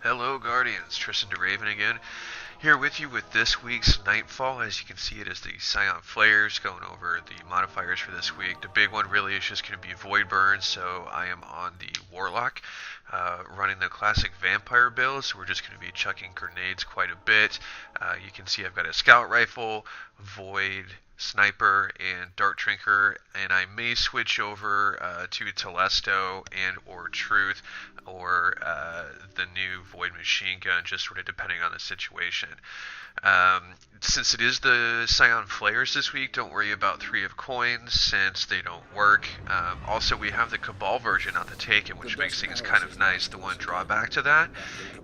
Hello Guardians, Tristan DeRaven again, here with you with this week's Nightfall. As you can see, it is the Scion Flayers going over the modifiers for this week. The big one really is just going to be Void Burn, so I am on the Warlock, running the classic Vampire build, so we're just going to be chucking grenades quite a bit. You can see I've got a Scout Rifle, Void, Sniper, and Dart Trinker, and I may switch over to Telesto and or Truth or the new Void Machine Gun, just sort of depending on the situation. Since it is the Scion Flayers this week, don't worry about 3 of Coins since they don't work. Also, we have the Cabal version on the Taken, which makes things kind of nice. The one drawback to that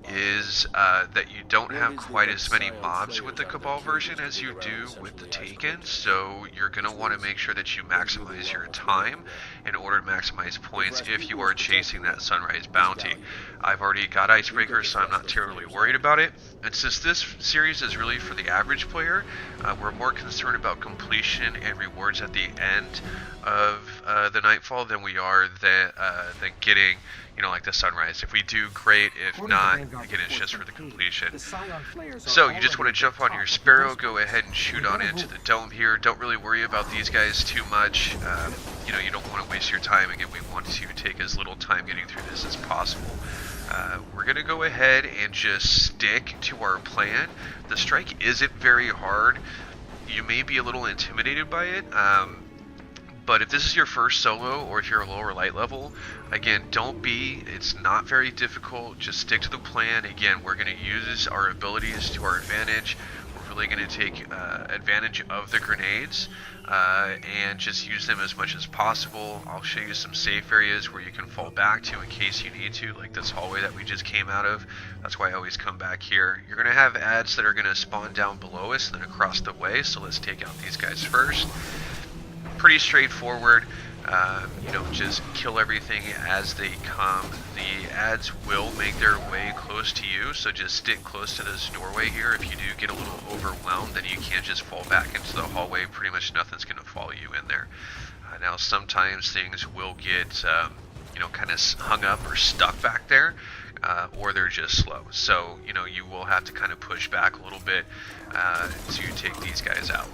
is that you don't have quite as many mobs with the Cabal version as you do with the Taken, so you're going to want to make sure that you maximize your time in order to maximize points if you are chasing that Sunrise Bounty. I've already got Icebreaker, so I'm not terribly worried about it. And since this series is really for the average player, we're more concerned about completion and rewards at the end of the Nightfall than we are than getting, like the Sunrise. If we do, great. If not, again, it's just for the completion. So you just want to jump on your Sparrow, go ahead and shoot on into the dome here. Don't really worry about these guys too much. You don't want to waste your time. Again, we want to take as little time getting through this as possible. We're going to go ahead and just stick to our plan. The strike isn't very hard. You may be a little intimidated by it, but if this is your first solo or if you're a lower light level, again, don't be. It's not very difficult. Just stick to the plan. Again, we're going to use our abilities to our advantage. We're really going to take advantage of the grenades and just use them as much as possible. I'll show you some safe areas where you can fall back to in case you need to, like this hallway that we just came out of. That's why I always come back here. You're going to have ads that are going to spawn down below us and then across the way, so let's take out these guys first. Pretty straightforward. Just kill everything as they come. The ads will make their way close to you, so just stick close to this doorway here. If you do get a little overwhelmed, then you can't just fall back into the hallway. Pretty much nothing's going to follow you in there. Now, sometimes things will get, kind of hung up or stuck back there, or they're just slow. So, you will have to kind of push back a little bit to take these guys out.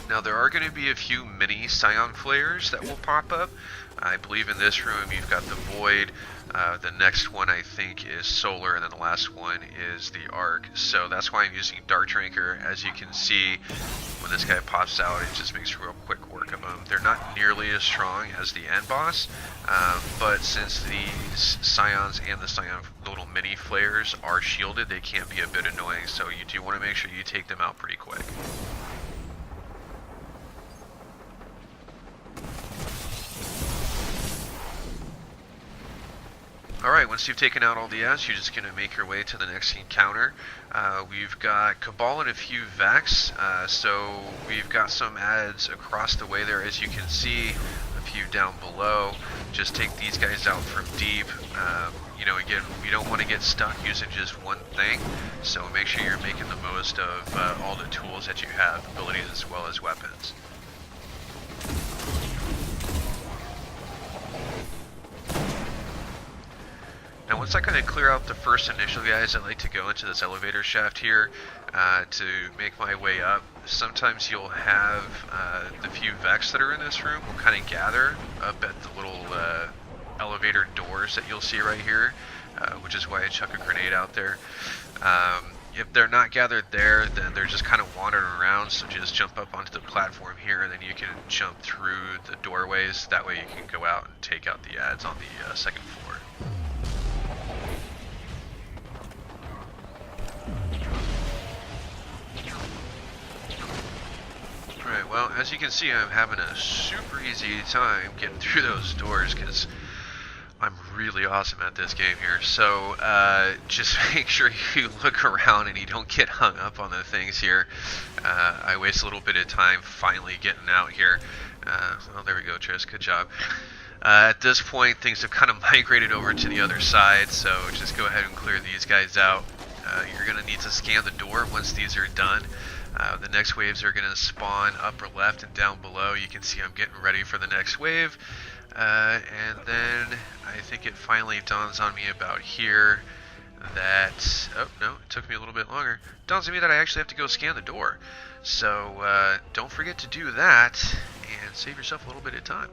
Now, there are going to be a few mini Scion Flayers that will pop up. I believe in this room you've got the Void, the next one I think is Solar, and then the last one is the Arc. So that's why I'm using Dart Drinker. As you can see, when this guy pops out, it just makes real quick work of them. They're not nearly as strong as the end boss, but since these Scions and the Scion little mini Flayers are shielded, they can be a bit annoying, so you do want to make sure you take them out pretty quick. Alright, once you've taken out all the ads, you're just going to make your way to the next encounter. We've got Cabal and a few Vex, so we've got some ads across the way there, as you can see, a few down below. Just take these guys out from deep. Again, you don't want to get stuck using just one thing, so make sure you're making the most of all the tools that you have, abilities as well as weapons. Now, once I kind of clear out the first initial guys, I like to go into this elevator shaft here to make my way up. Sometimes you'll have the few Vex that are in this room will kind of gather up at the little elevator doors that you'll see right here, which is why I chuck a grenade out there. If they're not gathered there, then they're just kind of wandering around, so just jump up onto the platform here, and then you can jump through the doorways. That way you can go out and take out the ads on the second floor. Alright, well, as you can see, I'm having a super easy time getting through those doors because I'm really awesome at this game here. So, just make sure you look around and you don't get hung up on the things here. I waste a little bit of time finally getting out here. Well, there we go, Tris, good job. At this point, things have kind of migrated over to the other side, so just go ahead and clear these guys out. You're going to need to scan the door once these are done. The next waves are going to spawn upper left and down below. You can see I'm getting ready for the next wave. And then I think it finally dawns on me about here that, oh no, it took me a little bit longer. It dawns on me that I actually have to go scan the door. So don't forget to do that and save yourself a little bit of time.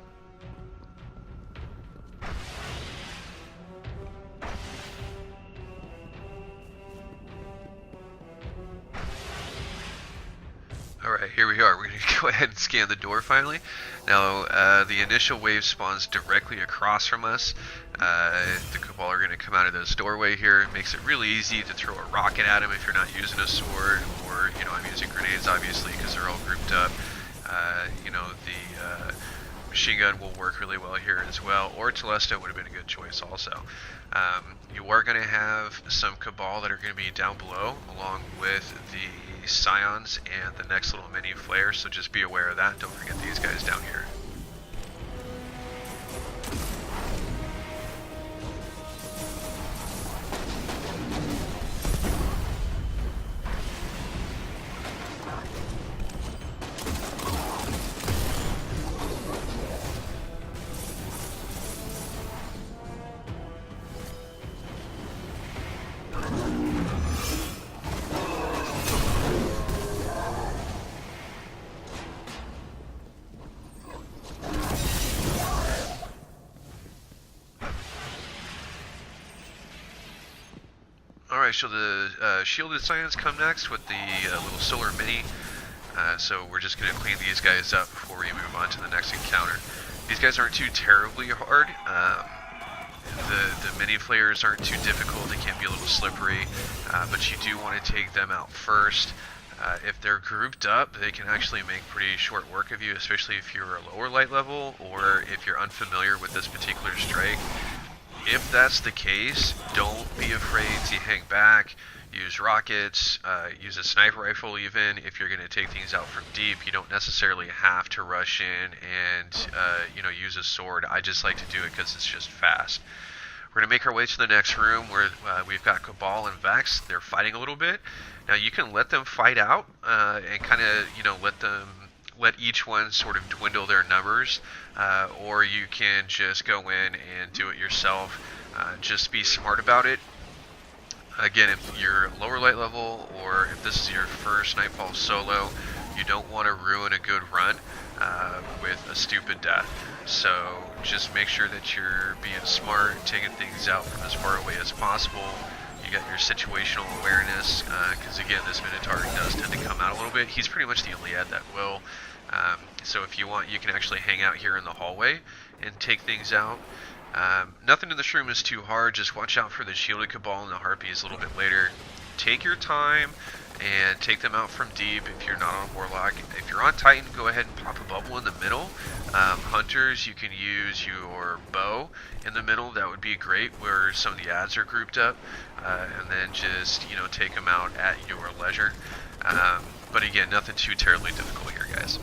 Alright, here we are. We're going to go ahead and scan the door finally. Now, the initial wave spawns directly across from us. The Cabal are going to come out of this doorway here. It makes it really easy to throw a rocket at them if you're not using a sword, or, you know, I'm using grenades obviously because they're all grouped up. You know, the machine gun will work really well here as well, or Telesto would have been a good choice also. You are going to have some Cabal that are going to be down below, along with the Scions and the next little mini flare, so just be aware of that. Don't forget these guys down here. Alright, so the shielded Scions come next with the little solar mini. So we're just going to clean these guys up before we move on to the next encounter. These guys aren't too terribly hard. The mini flares aren't too difficult. They can be a little slippery, but you do want to take them out first. If they're grouped up, they can actually make pretty short work of you, especially if you're a lower light level or if you're unfamiliar with this particular strike. If that's the case, don't be afraid to hang back, use rockets, use a sniper rifle even. If you're going to take things out from deep, you don't necessarily have to rush in and you know, use a sword. I just like to do it because it's just fast. We're going to make our way to the next room where we've got Cabal and Vex. They're fighting a little bit. Now you can let them fight out and kind of, you know, let each one sort of dwindle their numbers, or you can just go in and do it yourself. Just be smart about it. Again, if you're lower light level, or if this is your first Nightfall solo, you don't want to ruin a good run with a stupid death. So just make sure that you're being smart, taking things out from as far away as possible. You got your situational awareness, because again, this Minotaur does tend to come out a little bit. He's pretty much the only ad that will. So if you want, you can actually hang out here in the hallway and take things out. Nothing in this room is too hard. Just watch out for the shielded Cabal and the Harpies a little bit later. Take your time and take them out from deep if you're not on Warlock. If you're on Titan, go ahead and pop a bubble in the middle. Hunters, you can use your bow in the middle. That would be great where some of the ads are grouped up. And then just, you know, take them out at your leisure. But again, nothing too terribly difficult here, guys.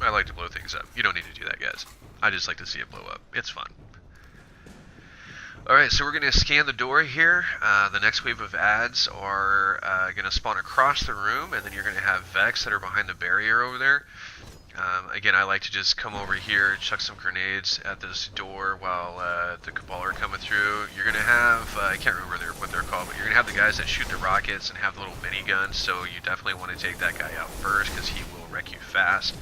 I like to blow things up. You don't need to do that, guys. I just like to see it blow up. It's fun. Alright, so we're going to scan the door here. The next wave of ads are going to spawn across the room, and then you're going to have Vex that are behind the barrier over there. Again, I like to just come over here, chuck some grenades at this door while the Cabal are coming through. You're going to have, I can't remember what they're called, but you're going to have the guys that shoot the rockets and have the little miniguns, so you definitely want to take that guy out first because he will wreck you fast.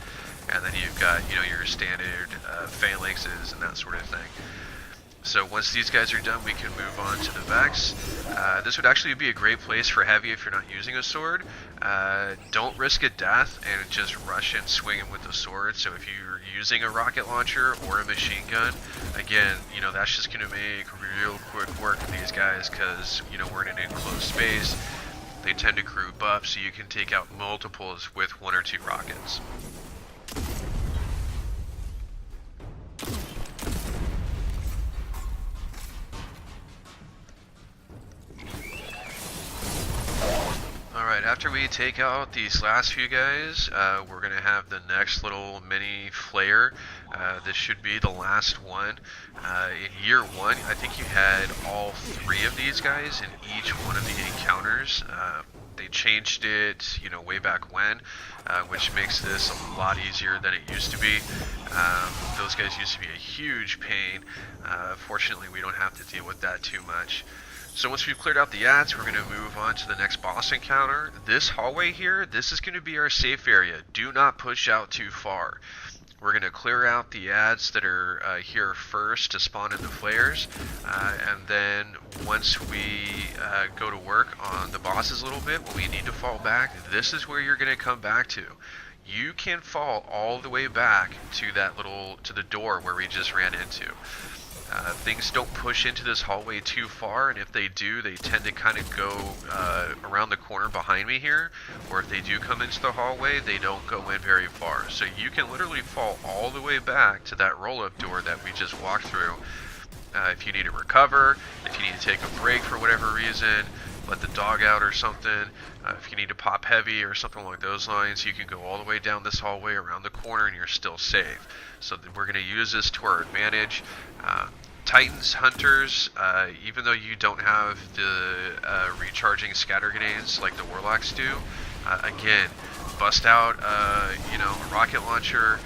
And then you've got, you know, your standard phalanxes and that sort of thing. So once these guys are done, we can move on to the Vex. This would actually be a great place for heavy if you're not using a sword. Don't risk a death and just rush in swinging with the sword. So if you're using a rocket launcher or a machine gun, again, you know, that's just going to make real quick work of these guys because, you know, we're in an enclosed space. They tend to group up, so you can take out multiples with 1 or 2 rockets. after we take out these last few guys, we're going to have the next little mini flare. This should be the last one. In year 1, I think you had all 3 of these guys in each one of the encounters. They changed it, you know, way back when, which makes this a lot easier than it used to be. Those guys used to be a huge pain. Fortunately, we don't have to deal with that too much. So once we've cleared out the ads, we're going to move on to the next boss encounter. This hallway here, this is going to be our safe area. Do not push out too far. We're going to clear out the ads that are here first to spawn in the flares, and then once we go to work on the bosses a little bit, when we need to fall back, this is where you're going to come back to. You can fall all the way back to the door where we just ran into. Things don't push into this hallway too far, and if they do, they tend to kind of go around the corner behind me here, or if they do come into the hallway, they don't go in very far. So you can literally fall all the way back to that roll-up door that we just walked through. If you need to recover, if you need to take a break for whatever reason, let the dog out or something, if you need to pop heavy or something like those lines, you can go all the way down this hallway around the corner and you're still safe. So we're going to use this to our advantage. Titans, Hunters, even though you don't have the recharging scatter grenades like the Warlocks do, again, bust out you know, a rocket launcher.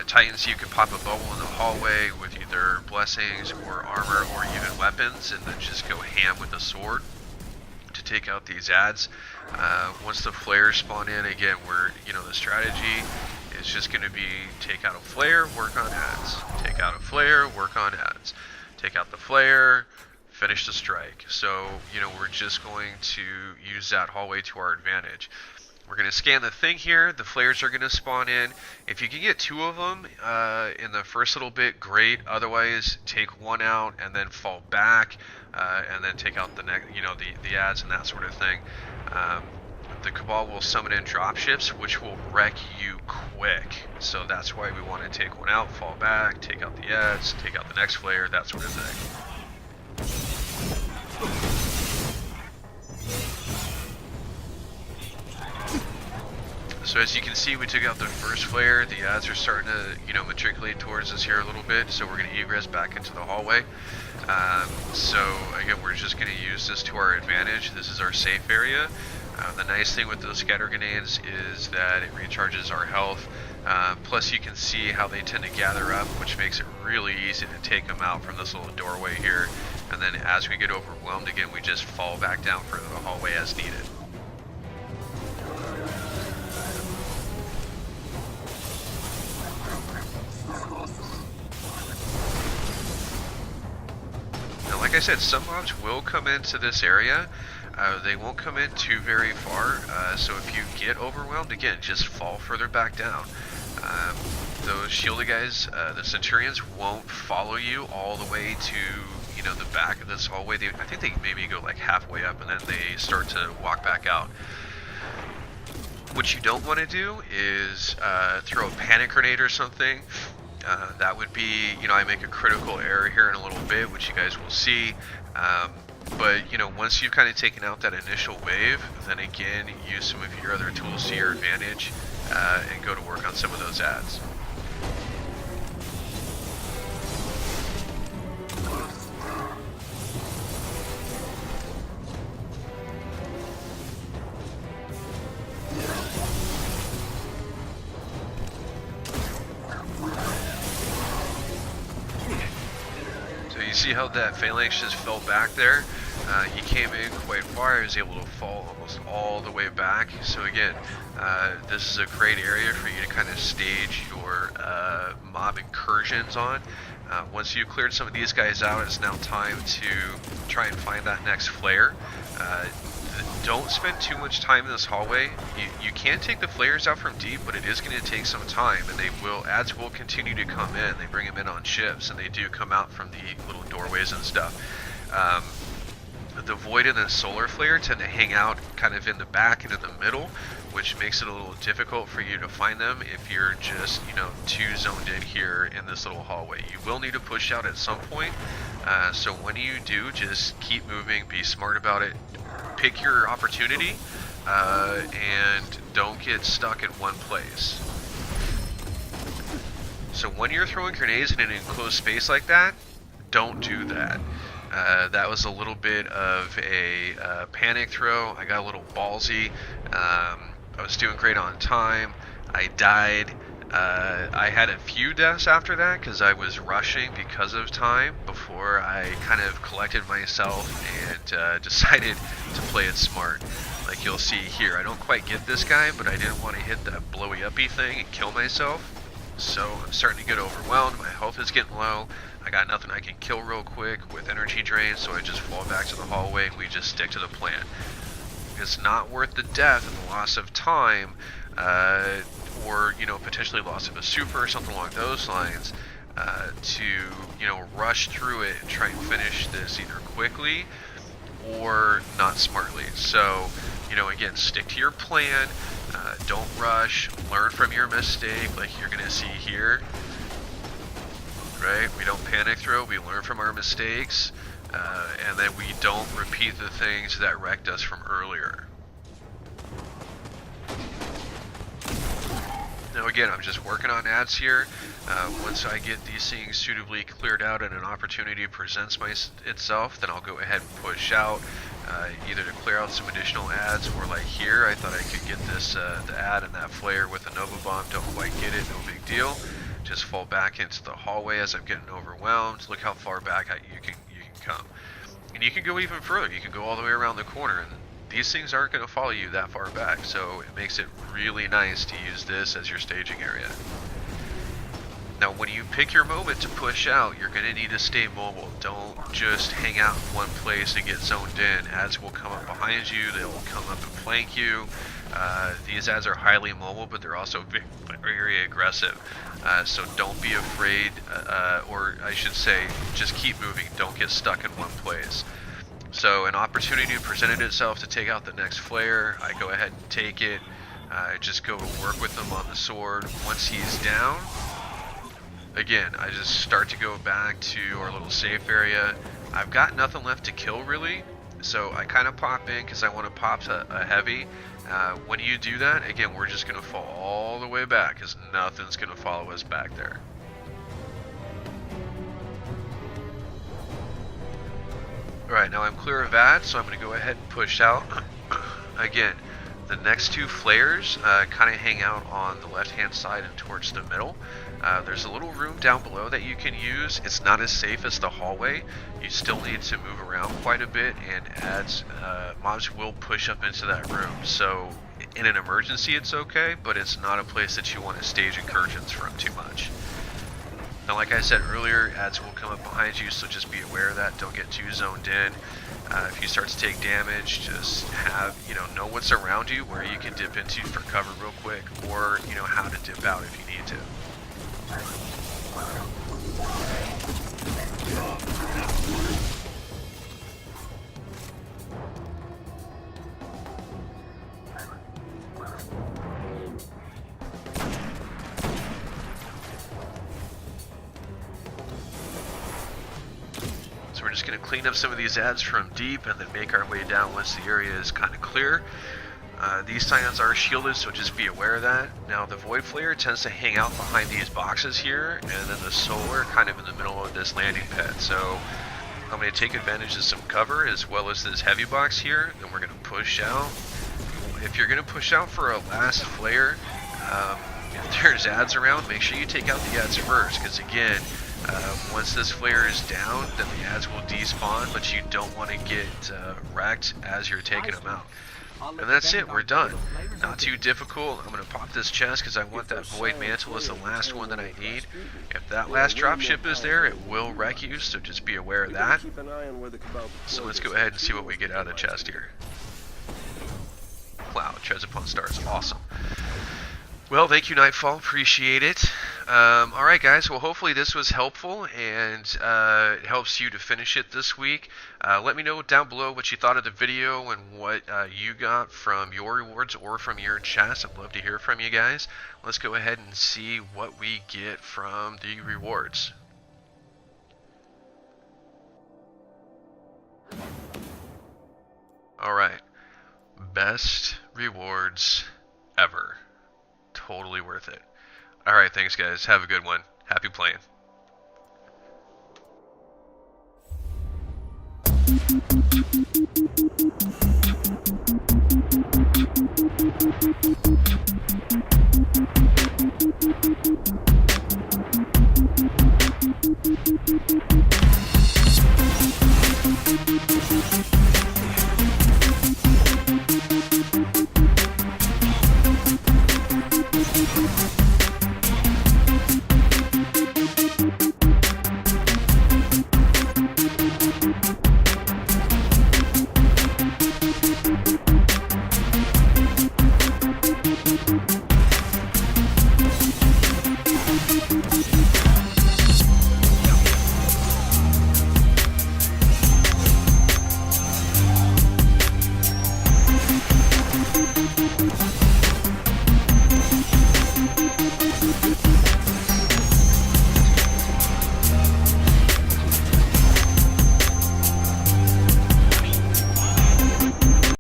Titans, you can pop a bubble in the hallway with either blessings or armor or even weapons, and then just go ham with the sword to take out these ads. Once the flares spawn in, again, the strategy is just going to be take out a flare, work on ads. Take out a flare, work on ads. Take out the flare, finish the strike. So, you know, we're just going to use that hallway to our advantage. We're going to scan the thing here. The flares are going to spawn in. If you can get 2 of them in the first little bit, great. Otherwise, take 1 out and then fall back, and then take out the the ads and that sort of thing. The Cabal will summon in dropships, which will wreck you quick. So that's why we want to take 1 out, fall back, take out the ads, take out the next flare, that sort of thing. So as you can see, we took out the first flare. The ads are starting to, you know, matriculate towards us here a little bit. So we're going to egress back into the hallway. So again, we're just going to use this to our advantage. This is our safe area. The nice thing with those scatter grenades is that it recharges our health. Plus you can see how they tend to gather up, which makes it really easy to take them out from this little doorway here. And then as we get overwhelmed again, we just fall back down further the hallway as needed. Now, like I said, some mobs will come into this area. They won't come in too very far, so if you get overwhelmed, again, just fall further back down. Those shielded guys, the Centurions, won't follow you all the way to, you know, the back of this hallway. I think they maybe go like halfway up and then they start to walk back out. What you don't want to do is throw a panic grenade or something. That would be, you know, I make a critical error here in a little bit, which you guys will see. But, you know, once you've kind of taken out that initial wave, then again, use some of your other tools to your advantage and go to work on some of those ads. See how that phalanx just fell back there? He came in quite far. He was able to fall almost all the way back. So again, this is a great area for you to kind of stage your mob incursions on. Once you've cleared some of these guys out, it's now time to try and find that next flare. Don't spend too much time in this hallway. You can take the flares out from deep, but it is going to take some time, and ads will continue to come in. They bring them in on ships, and they do come out from the little doorways and stuff. The Void and the Solar Flare tend to hang out kind of in the back and in the middle, which makes it a little difficult for you to find them if you're just, you know, too zoned in here in this little hallway. You will need to push out at some point, so when you do, just keep moving, be smart about it. Pick your opportunity. and don't get stuck in one place. So when you're throwing grenades in an enclosed space like that, don't do that. That was a little bit of a panic throw. I got a little ballsy. I was doing great on time. I died. I had a few deaths after that because I was rushing because of time before I kind of collected myself and decided to play it smart. Like you'll see here, I don't quite get this guy, but I didn't want to hit that blowy uppy thing and kill myself. So I'm starting to get overwhelmed. My health is getting low. I got nothing I can kill real quick with energy drain, so I just fall back to the hallway and we just stick to the plan. It's not worth the death and the loss of time, or potentially loss of a super or something along those lines, to rush through it and try and finish this either quickly or not smartly. So again, stick to your plan. Don't rush. Learn from your mistake, like you're gonna see here. Right? We don't panic throw. We learn from our mistakes, and then we don't repeat the things that wrecked us from earlier. Now again, I'm just working on ads here. Once I get these things suitably cleared out and an opportunity presents itself, then I'll go ahead and push out, either to clear out some additional ads, or like here, I thought I could get this the ad and that flare with a Nova Bomb. Don't quite get it, no big deal. Just fall back into the hallway as I'm getting overwhelmed. Look how far back you can come, and you can go even further. You can go all the way around the corner, and these things aren't going to follow you that far back, so it makes it really nice to use this as your staging area. Now when you pick your moment to push out, you're going to need to stay mobile. Don't just hang out in one place and get zoned in. Ads will come up behind you, they will come up and flank you. These ads are highly mobile, but they're also very aggressive. So don't be afraid, or I should say, just keep moving. Don't get stuck in one place. So an opportunity presented itself to take out the next flare. I go ahead and take it. I just go to work with him on the sword. Once he's down, again, I just start to go back to our little safe area. I've got nothing left to kill really, so I kind of pop in because I want to pop a heavy. When you do that, again, we're just going to fall all the way back because nothing's going to follow us back there. Alright, now I'm clear of that, so I'm going to go ahead and push out. Again, the next two flares kind of hang out on the left-hand side and towards the middle. There's a little room down below that you can use. It's not as safe as the hallway. You still need to move around quite a bit, and mobs will push up into that room. So in an emergency it's okay, but it's not a place that you want to stage incursions from too much. Now, like I said earlier, ads will come up behind you, so just be aware of that. Don't get too zoned in. If you start to take damage, just know what's around you, where you can dip into for cover real quick, or how to dip out if you need to. So we're just going to clean up some of these ads from deep and then make our way down once the area is kind of clear. These scions are shielded, so just be aware of that. Now the Void Flare tends to hang out behind these boxes here, and then the Solar kind of in the middle of this landing pad. So I'm going to take advantage of some cover as well as this heavy box here. Then we're going to push out. If you're going to push out for a last flare, if there's ads around, make sure you take out the ads first, because again, once this flare is down, then the ads will despawn, but you don't want to get wrecked as you're taking them out. And that's it, we're done. Not too difficult. I'm going to pop this chest because I want that Void Mantle as the last one that I need. If that last dropship is there, it will wreck you, so just be aware of that. So let's go ahead and see what we get out of the chest here. Wow, Treads Upon Stars, awesome. Well, thank you, Nightfall. Appreciate it. Alright, guys. Well, hopefully this was helpful and it helps you to finish it this week. Let me know down below what you thought of the video and what you got from your rewards or from your chest. I'd love to hear from you guys. Let's go ahead and see what we get from the rewards. Alright. Best rewards ever. Totally worth it. Alright, thanks guys. Have a good one. Happy playing.